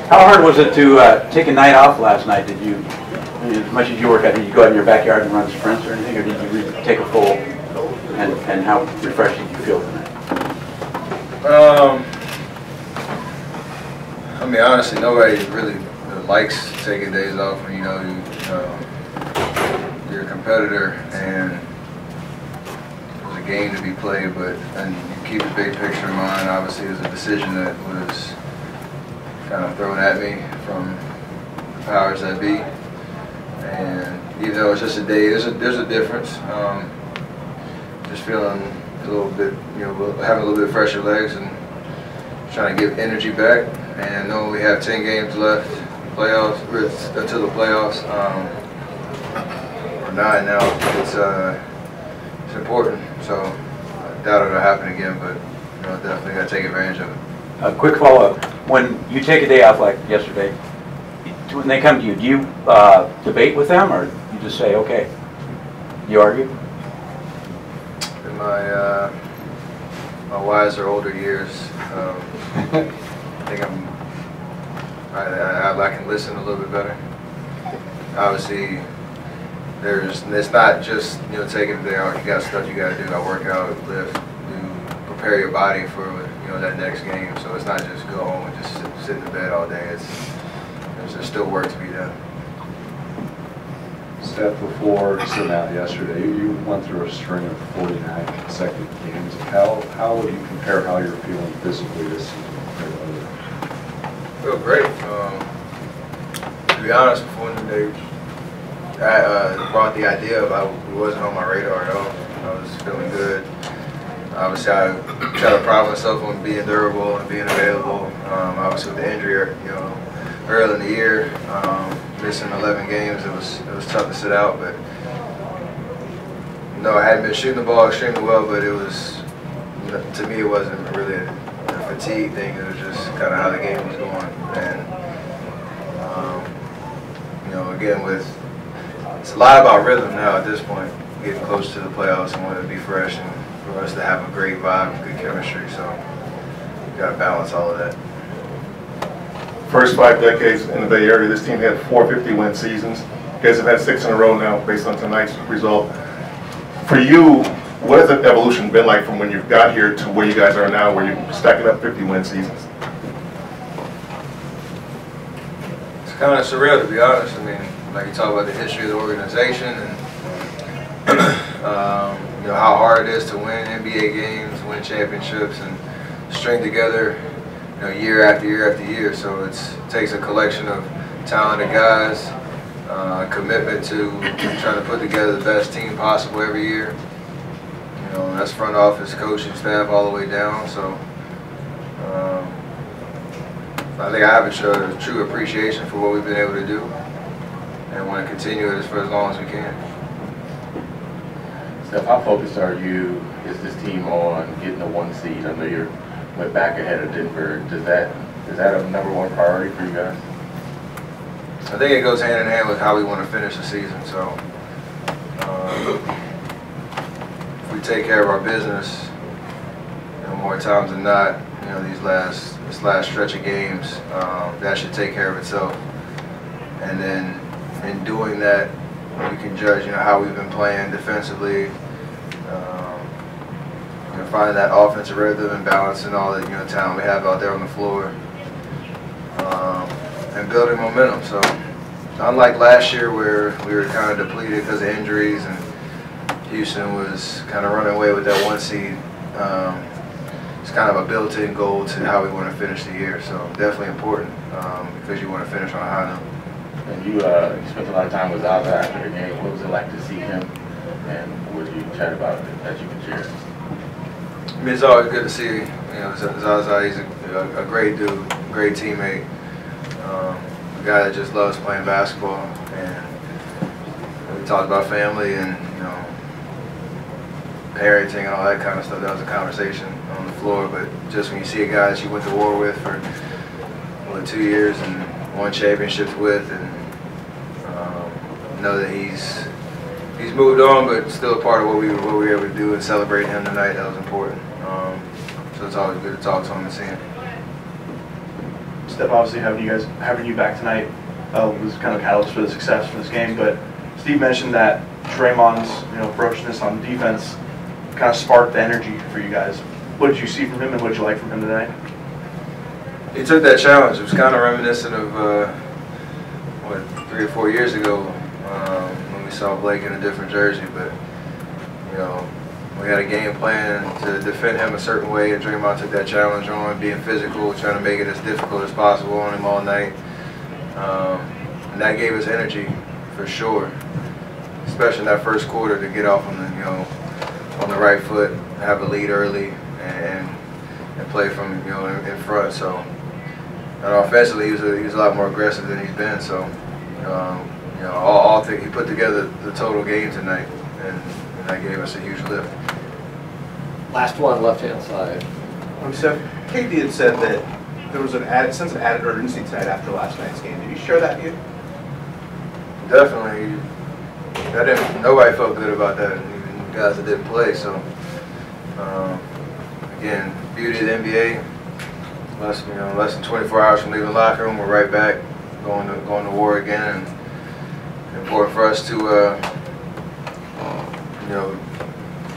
How hard was it to take a night off last night? Did you, as much as you work out, did you go out in your backyard and run sprints or anything, or did you really take a full, and how refreshed did you feel tonight? I mean, honestly, nobody really likes taking days off when you know you're a competitor and there's a game to be played, and you keep the big picture in mind. Obviously, it was a decision that was kind of thrown at me from the powers that be, and even though it's just a day, there's a difference. Just feeling a little bit, having a little bit fresher legs and trying to get energy back. And knowing we have 10 games left, playoffs until the playoffs, or 9 now. It's important. So I doubt it'll happen again, but definitely got to take advantage of it. A quick follow-up: when you take a day off like yesterday, when they come to you, do you debate with them, or you just say, okay? You argue? In my wiser, older years, I think I can listen a little bit better. Obviously, it's not just taking the day off. You got stuff you got to do. I work out, lift, prepare your body for that next game. So it's not just go home and just sit in the bed all day. There's still work to be done. Steph, before sitting out yesterday, you went through a string of 49 consecutive games. How would you compare how you're feeling physically this season compared to others? I feel great. To be honest, before they brought the idea up, it wasn't on my radar at all. I was feeling good. Obviously, I try to pride myself on being durable and being available. Obviously, with the injury, early in the year, missing 11 games, it was tough to sit out. But I hadn't been shooting the ball extremely well. But it was, to me, it wasn't really a fatigue thing. It was just kind of how the game was going. And again, it's a lot about rhythm now at this point, getting close to the playoffs and wanting to be fresh and for us to have a great vibe and good chemistry. So you got to balance all of that. First 5 decades in the Bay Area, this team had 4 50-win seasons. You guys have had 6 in a row now based on tonight's result. For you, what has the evolution been like from when you got here to where you guys are now, where you're stacking up 50-win seasons? It's kind of surreal, to be honest. I mean, like you talk about the history of the organization and how hard it is to win NBA games, win championships, and string together year after year after year. So it takes a collection of talented guys, commitment to trying to put together the best team possible every year. That's front office, coaching staff, all the way down. So I think I have a true appreciation for what we've been able to do, and want to continue it for as long as we can. Steph, how focused is this team on getting the 1 seed? I know you went back ahead of Denver. Is that a #1 priority for you guys? I think it goes hand in hand with how we want to finish the season. So if we take care of our business, more times than not, this last stretch of games, that should take care of itself. And then in doing that, we can judge, how we've been playing defensively, finding that offensive rhythm and balancing all the talent we have out there on the floor, and building momentum. So unlike last year where we were kind of depleted because of injuries and Houston was kind of running away with that 1 seed, it's kind of a built-in goal to how we want to finish the year. So definitely important because you want to finish on a high note. And you spent a lot of time with Zaza after the game. What was it like to see him, and what did you chat about that you can share? I mean, it's always good to see Zaza. He's a great dude, great teammate, a guy that just loves playing basketball. And we talked about family and parenting and all that kind of stuff. That was a conversation on the floor. But just when you see a guy that you went to war with for 2 years and won championships with, and know that he's moved on, but still a part of what we were able to do and celebrate him tonight. That was important. So it's always good to talk to him and see him. Steph, obviously having you back tonight was kind of a catalyst for the success for this game. But Steve mentioned that Draymond's ferociousness on defense kind of sparked the energy for you guys. What did you see from him, and what did you like from him today? He took that challenge. It was kind of reminiscent of 3 or 4 years ago when we saw Blake in a different jersey. But we had a game plan to defend him a certain way, and Draymond took that challenge on, being physical, trying to make it as difficult as possible on him all night. And that gave us energy for sure, especially in that first quarter, to get off on the right foot, have a lead early, and play from in front. So offensively, he was a lot more aggressive than he's been. So all things, he put together the total game tonight, and that gave us a huge lift. Last one, left-hand side. Steph, KD had said that there was a sense of added urgency tonight after last night's game. Did you share that view? Definitely. Nobody felt good about that, even guys that didn't play. So, again, beauty of the NBA. Less than 24 hours from leaving the locker room, we're right back, going to war again. And important for us to,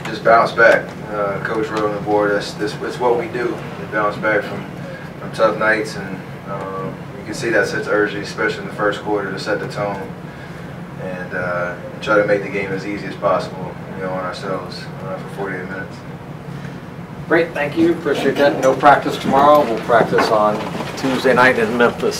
just bounce back. Coach wrote on the board, it's what we do. We bounce back from tough nights, and you can see that sense of urgency, especially in the first quarter, to set the tone and try to make the game as easy as possible, on ourselves for 48 minutes. Great, thank you. Appreciate that. No practice tomorrow. We'll practice on Tuesday night in Memphis.